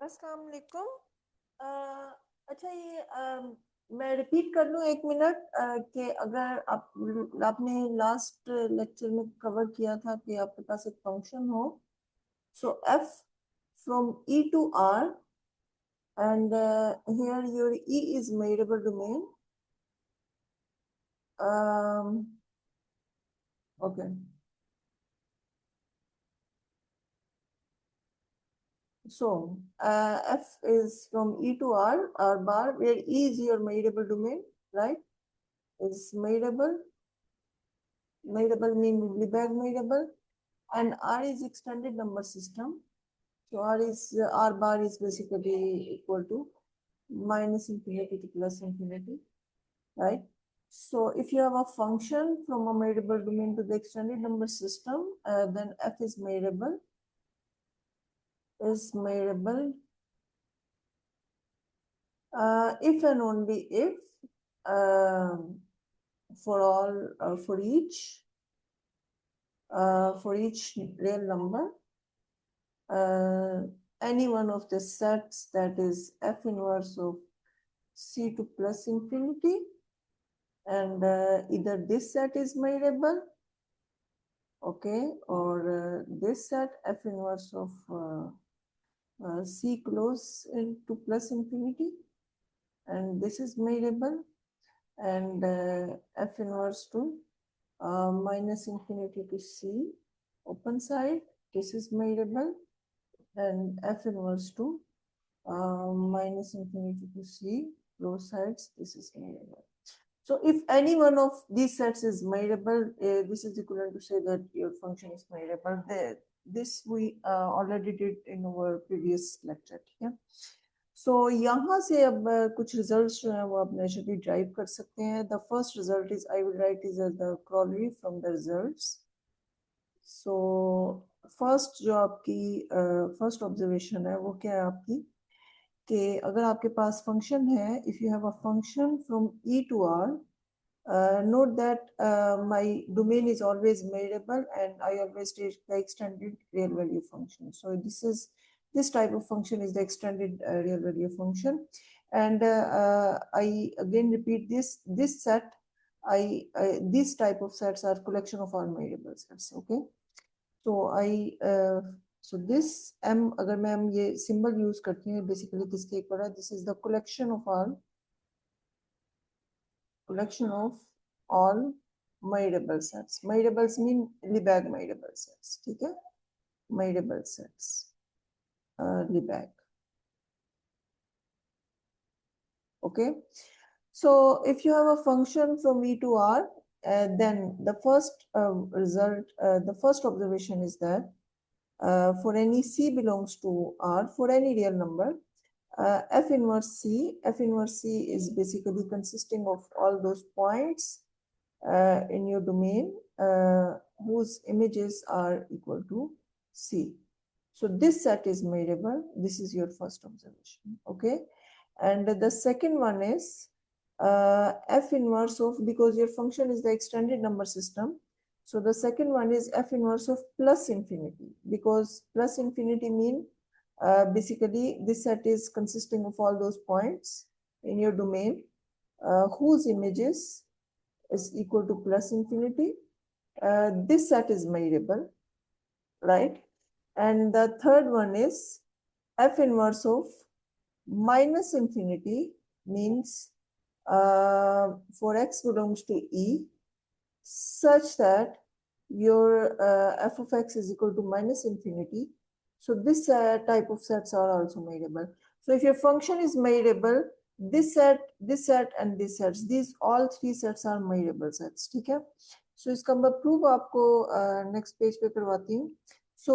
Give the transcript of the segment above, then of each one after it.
अस्सलाम वालेकुम। अच्छा ये मैं रिपीट कर लूँ 1 मिनट कि अगर आपने लास्ट लेक्चर में कवर किया था कि आपके पास एक फंक्शन हो, सो f from e to r and here your e is measurable domain. Okay. So f is from e to r bar, where e is your measurable domain, right? Is measurable. Measurable mean Lebesgue measurable, and R is extended number system. So R bar is basically equal to minus infinity to plus infinity, right? So if you have a function from a measurable domain to the extended number system, then f is measurable. If and only if for all for each real number, any one of the sets that is f inverse of c to plus infinity, and either this set is measurable, okay, or this set f inverse of c close into plus infinity, and this is measurable, and f inverse to minus infinity to c open side, this is measurable, and f inverse to minus infinity to c close sides, this is measurable. So if any one of these sets is measurable, this is equivalent to say that your function is measurable. This we already did in our previous lecture. ठीक है? So यहाँ से अब कुछ results जो हैं वो आप naturally derive कर सकते हैं. The first result is I will write is the corollary from the results. So first जो आपकी first observation है वो क्या है आपकी कि अगर आपके पास function है, if you have a function from e to r, note that my domain is always measurable and I always take the extended real value function. So this type of function is the extended real value function, and I again repeat this set. These type of sets are collection of all measurable sets. Okay, so so this m अगर मैं m ये symbol use करती हूँ basically किसके equal है? This is the collection of all measurable sets. Measurables mean Lebesgue measurable sets. ठीक है? Measurable sets. Lebesgue. Okay. So if you have a function from e to r, then the first the first observation is that for any c belongs to r, for any real number, f inverse c is basically consisting of all those points in your domain whose images are equal to C. So this set is measurable. This is your first observation. Okay. And the second one is f inverse of, because your function is the extended number system. So the second one is f inverse of plus infinity, because plus infinity mean basically this set is consisting of all those points in your domain whose images is equal to plus infinity. This set is measurable, right? And the third one is f inverse of minus infinity, means for x belongs to E, such that your f of x is equal to minus infinity. So this type of sets are also measurable. So if your function is measurable, this set, and this sets, these all three sets are measurable sets. ठीक है? So इसका मैं proof आपको next page पे करवाती हूँ. So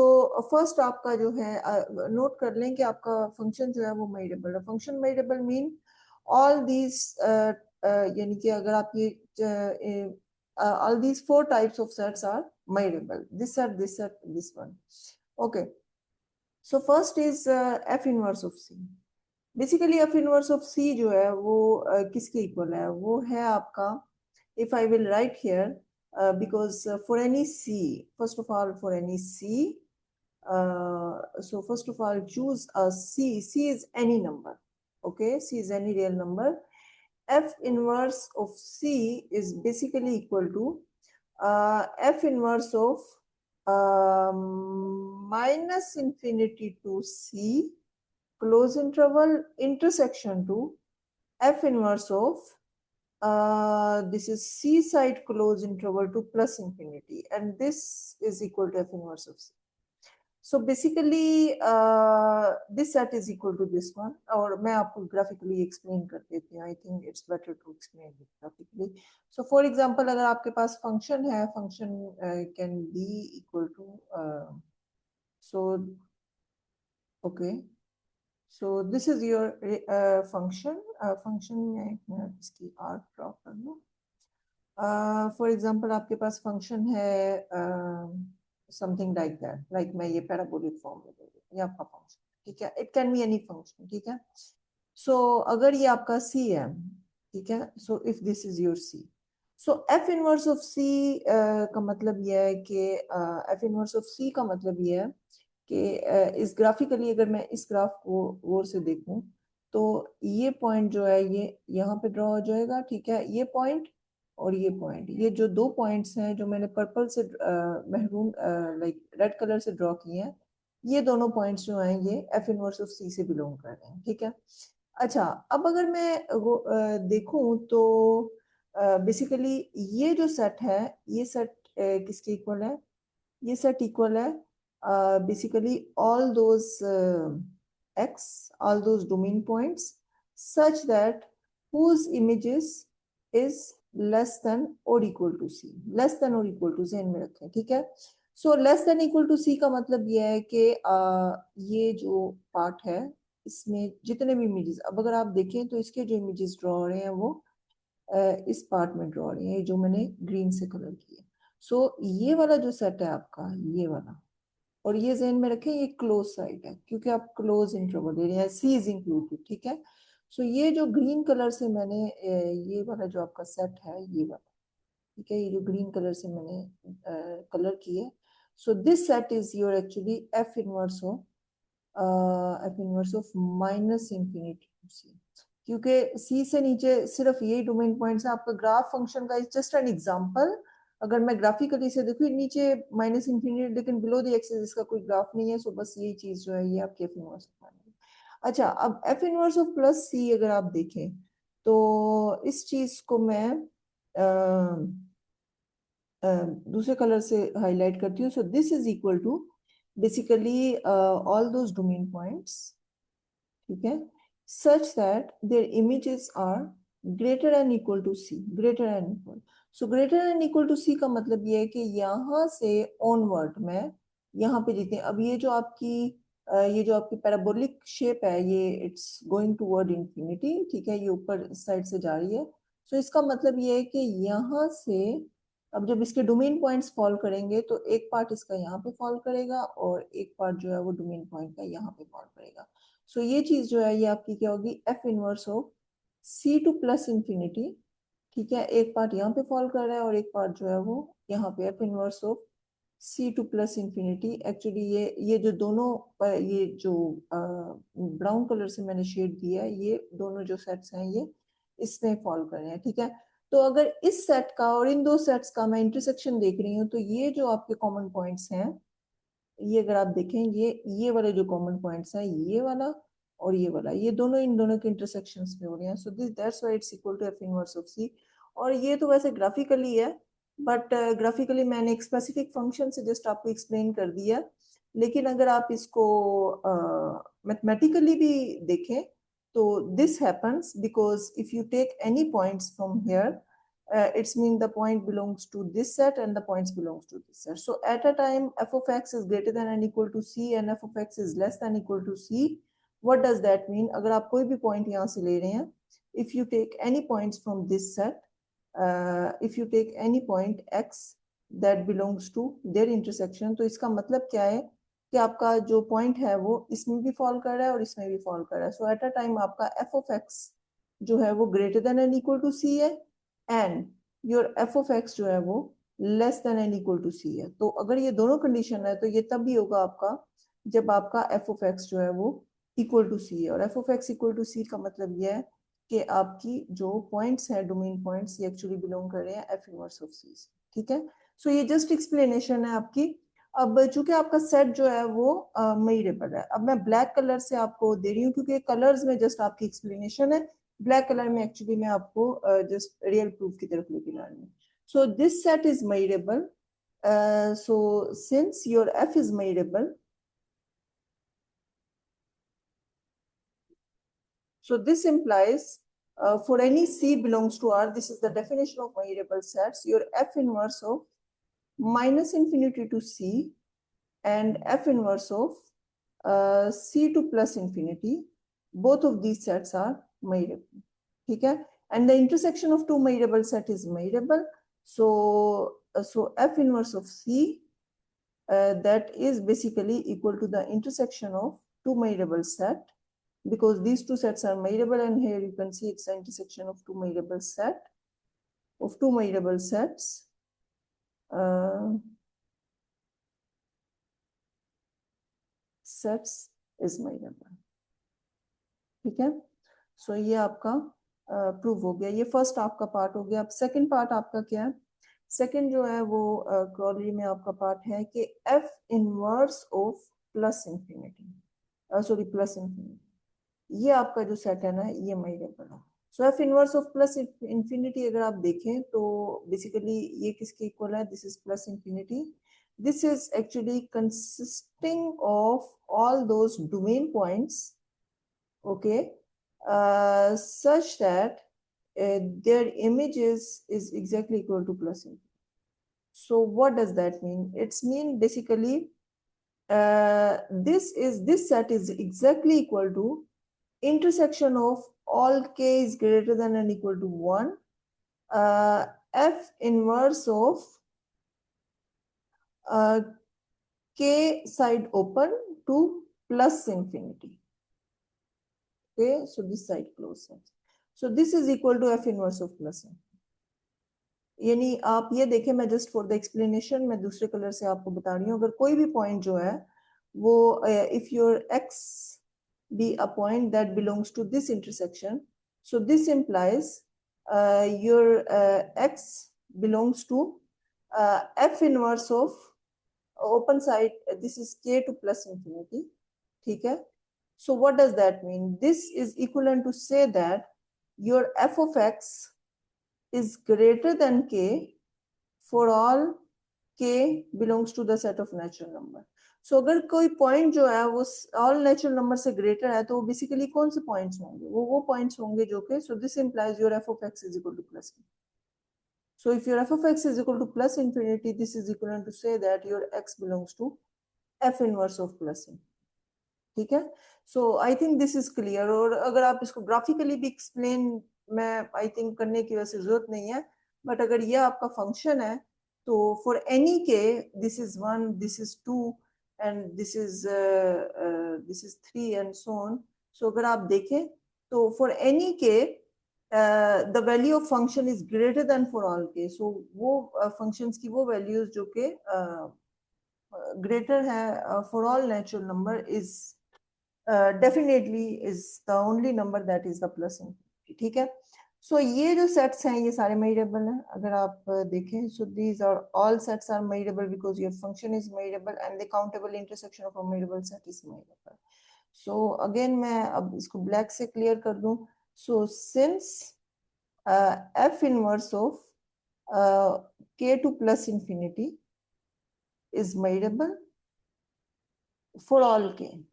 first आपका जो है note कर लें कि आपका function जो है वो measurable है. Function measurable mean all these यानी कि अगर आप ये all these four types of sets are measurable. This set, this one. Okay. So first is f inverse of c. Basically f inverse of c जो है वो किसके equal है? वो है आपका, if I will write here, because for any c, first of all for any c, So first of all, choose a C. C is any number. Okay, C is any real number. F inverse of C is basically equal to F inverse of minus infinity to C close interval intersection to F inverse of this is C side close interval to plus infinity, and this is equal to F inverse of C. So basically this set is equal to this one, और मैं आपको graphically explain कर देती हूँ. I think it's better to explain it graphically. So for example, अगर आपके पास function है, function can be equal to so okay. So this is your function. Function में इसकी art draw कर लो. For example, आपके पास function है something like that, like मैं ये parabolic form में दे दूँ, ये आपका function, ठीक है? It can be any function, ठीक है? So अगर ये आपका C है, ठीक है? So if this is your C, so F inverse of C का मतलब ये है कि F inverse of C का मतलब ये है कि इस ग्राफिकली अगर मैं इस ग्राफ को गौर से देखूं तो ये पॉइंट जो है ये यहाँ पे ड्रॉ हो जाएगा, ठीक है? ये पॉइंट और ये पॉइंट, ये जो दो पॉइंट्स हैं जो मैंने पर्पल से महरून लाइक रेड कलर से ड्रॉ किए हैं, ये दोनों पॉइंट्स जो हैं ये एफ इनवर्स ऑफ सी से बिलोंग कर रहे हैं, ठीक है? अच्छा, अब अगर मैं वो देखूं तो बेसिकली ये जो सेट है ये सेट किसके इक्वल है? ये सेट इक्वल है basically all those x, all those domain points such that whose images is less than or equal to c, less than or equal to ध्यान में रखें, ठीक है? So less than equal to c का मतलब ये है कि ये जो पार्ट है इसमें जितने भी इमेजेस, अब अगर आप देखें तो इसके जो इमेजेस ड्रॉ हो रहे हैं वो इस पार्ट में ड्रॉ हो रहे हैं जो मैंने ग्रीन से कलर किए. सो ये वाला जो सेट है आपका, ये वाला, और ये ज़हन में रखें ये क्लोज साइड है क्योंकि आप क्लोज इंटरवल ले रहे हैं, सी इज इंक्लूडेड, ठीक है? सो ये जो ग्रीन कलर से मैंने ये वाला जो आपका सेट है ये वाला, ठीक है? ये जो ग्रीन कलर से मैंने कलर किए, so this set is your actually f inverse of minus infinity to c, क्योंकि सी से नीचे सिर्फ यही डोमेन पॉइंट्स है. आपका ग्राफ फंक्शन का इज जस्ट एन एग्जांपल. अगर मैं ग्राफिकली से देखूँ नीचे माइनस इंफिनिटी लेकिन बिलो द एक्सिस इसका कोई ग्राफ नहीं है, सो बस यही चीज जो है ये आपके एफ इनवर्स ऑफ माइनस. अच्छा, अब एफ इनवर्स ऑफ प्लस सी अगर आप देखें तो इस चीज को मैं दूसरे कलर से हाईलाइट करती हूँ. So this is equal to basically all those domain points, ठीक है, such that their images are greater than equal to c, greater than equal. So greater than equal to c का मतलब ये है कि यहाँ से onward मैं यहाँ पे जीते. अब ये जो आपकी पैराबोलिक शेप है ये इट्स गोइंग टूवर्ड इंफिनिटी, ठीक है? ये ऊपर इस साइड से जा रही है. सो इसका मतलब ये है कि यहाँ से अब जब इसके डोमेन पॉइंट्स फॉल करेंगे तो एक पार्ट इसका यहाँ पे फॉल करेगा और एक पार्ट जो है वो डोमेन पॉइंट का यहाँ पे फॉल करेगा. सो ये चीज जो है ये आपकी क्या होगी? F inverse of C to plus infinity, ठीक है? एक पार्ट यहाँ पे फॉल कर रहा है और एक पार्ट जो है वो यहाँ पे F inverse of C to plus infinity. Actually ये जो दोनों ये जो ब्राउन कलर से मैंने शेड दिया है ये दोनों जो सेट्स हैं ये इसमें फॉल कर रहे हैं, ठीक है? तो अगर इस सेट का और इन दो सेट्स का मैं इंटरसेक्शन देख रही हूँ तो ये जो आपके कॉमन पॉइंट्स हैं ये अगर आप देखें ये वाले जो कॉमन पॉइंट्स हैं ये वाला और ये वाला, ये दोनों इन दोनों के इंटरसेक्शंस पे हो रहे हैं. So this that's why it's equal to f inverse of c. और ये तो वैसे ग्राफिकली है बट ग्राफिकली मैंने एक स्पेसिफिक फंक्शन से जस्ट आपको एक्सप्लेन कर दिया. लेकिन अगर आप इसको मैथमेटिकली भी देखें तो this happens because if you take any points from here it's mean the point belongs to this set and the points belongs to this set. So at a time f of x is greater than and equal to c and f of x is less than equal to c. What does that mean? अगर आप कोई भी point यहाँ से ले रहे हैं, if you take any points from this set, if you take any point x that belongs to their intersection, तो इसका मतलब क्या है कि आपका जो point है वो इसमें भी fall कर रहा है और इसमें भी fall कर रहा है. So at a time आपका f of x जो है वो greater than and equal to c है and your f of x जो है वो less than and equal to c है. तो अगर ये दोनों कंडीशन है तो ये तब भी होगा आपका जब आपका एफ ऑफ एक्स जो है वो इक्वल टू सी है। और f of x equal to c का मतलब यह है कि आपकी जो पॉइंट्स हैं, डोमेन पॉइंट्स, ये एक्चुअली बिलोंग कर रहे हैं एफ इनवर्स ऑफ सी से। ठीक है, सो ये जस्ट एक्सप्लेनेशन है आपकी। अब चूंकि आपका सेट जो है वो मेजरेबल है, अब मैं ब्लैक कलर से आपको दे रही हूँ क्योंकि कलर्स में जस्ट आपकी एक्सप्लेनेशन है, ब्लैक कलर में एक्चुअली मैं आपको जस्ट रियल प्रूफ की तरफ लेके जा रही हूँ। So this set is measurable, so since your f is measurable, so this implies for any c belongs to R, this is the definition of measurable sets, your f inverse of minus infinity to c and f inverse of c to plus infinity, both of these sets are measurable. ठीक है, and the intersection of two measurable set is measurable. So so f inverse of c that is basically equal to the intersection of two measurable set, because these two sets are measurable, and here you can see it's the intersection of two measurable sets. Sets is measurable. ठीक है, सो ये आपका prove हो गया, ये first आपका part हो गया। अब सेकंड पार्ट आपका क्या है? सेकंड जो है वो क्रॉलरी में आपका पार्ट है कि f inverse of plus infinity, sorry plus infinity, ये आपका जो सेट है ना ये मेजरेबल है। So f inverse of plus infinity अगर आप देखें तो बेसिकली ये किसके इक्वल है? This is plus infinity, this is actually consisting of all those domain points, okay, such that their images is exactly equal to plus infinity. So what does that mean? It's mean basically this set is exactly equal to intersection of all k is greater than and equal to 1 f inverse of k side open to plus infinity. Okay, so this side closed. So this is equal to f inverse of plus n. यानी आप ये देखें, मैं just for the explanation मैं दूसरे colour से आपको बता रही हूँ, अगर कोई भी पॉइंट जो है वो if your x be a point that belongs to this intersection, so this implies your x belongs to f inverse of open side, this is k to plus infinity. ठीक है, so what does that mean? This is equivalent to say that your f of x is greater than k for all k belongs to the set of natural number. So अगर कोई point जो है वो all natural number से greater है तो वो basically कौन से पॉइंट्स होंगे? वो पॉइंट्स होंगे जो कि, so this implies your f of x is equal to plus infinity. So if your f of x is equal to plus infinity, this is equivalent to say that your x belongs to f inverse of plus infinity. ठीक है, so I think this is clear. और अगर आप इसको graphically भी explain, मैं I think करने की वैसे जरूरत नहीं है, बट अगर ये आपका फंक्शन है तो for any k this is 1, this is 2 and this is 3 and so on. So अगर आप देखें तो for any k the value of function is greater than for all k, so वो फंक्शंस की वो वैल्यूज जो के ग्रेटर है for all natural number is definitely is the only number that is the plus infinity. ठीक है, सो ये जो सेट्स हैं ये सारे मेजरेबल हैं। अगर आप देखें, so these are all sets are measurable because your function is measurable and the countable intersection of a measurable set is measurable. So again मैं अब इसको ब्लैक से क्लियर कर दूं। So since F inverse of k to plus infinity is measurable for all k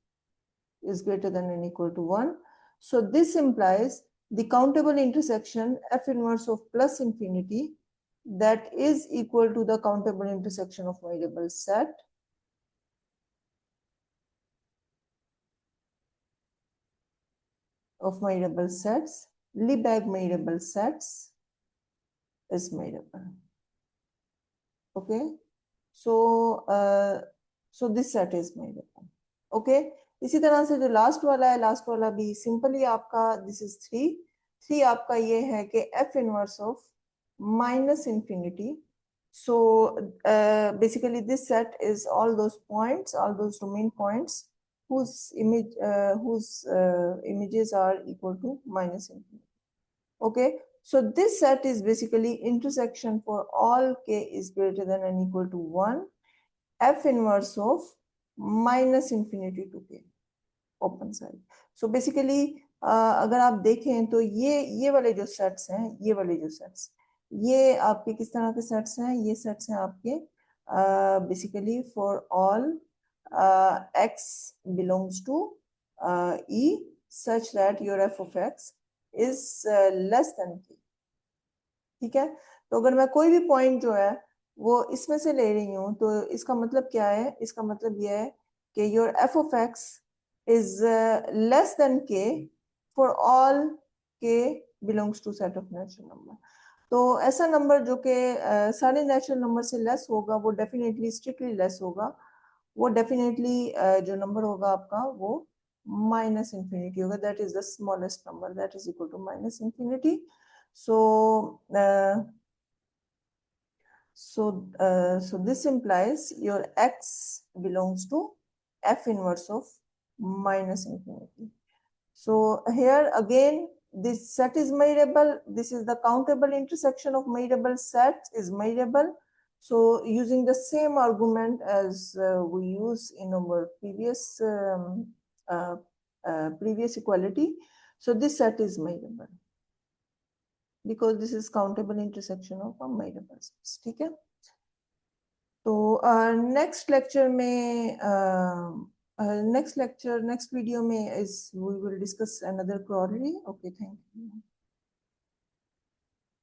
is greater than or equal to 1. So this implies the countable intersection f inverse of plus infinity that is equal to the countable intersection of measurable set of measurable sets, Lebesgue measurable sets is measurable. Okay, so this set is measurable. Okay, इसी तरह से जो last वाला है, last वाला भी simply आपका this is 3 आपका ये है कि f inverse of minus infinity So basically this set is all those points, all those domain points whose images are equal to minus infinity. Okay, so this set is basically intersection for all k is greater than or equal to 1, f inverse of minus infinity to k open side. So basically अगर आप देखें तो ये वाले जो sets हैं, ये वाले जो सेट्स, ये आपके किस तरह के सेट्स हैं? ये सेट्स हैं आपके basically for all x belongs to e such that your f of x is less than k. ठीक है, तो अगर मैं कोई भी पॉइंट जो है वो इसमें से ले रही हूँ तो इसका मतलब क्या है? इसका मतलब ये है कि your f of x is less than k for all k belongs to set of natural number. तो ऐसा नंबर जो कि सारे नेचुरल नंबर से लेस होगा वो डेफिनेटली स्ट्रिक्टली लेस होगा, वो डेफिनेटली जो नंबर होगा आपका वो माइनस इंफिनिटी होगा, that is the smallest number that is equal to minus infinity. So so this implies your x belongs to f inverse of minus infinity. So here again this set is measurable. This is the countable intersection of measurable sets is measurable. So using the same argument as we use in our previous equality, so this set is measurable because this is countable intersection of a measurable sets. ठीक है, तो next lecture में next video में is we will discuss another corollary. Okay, thank you.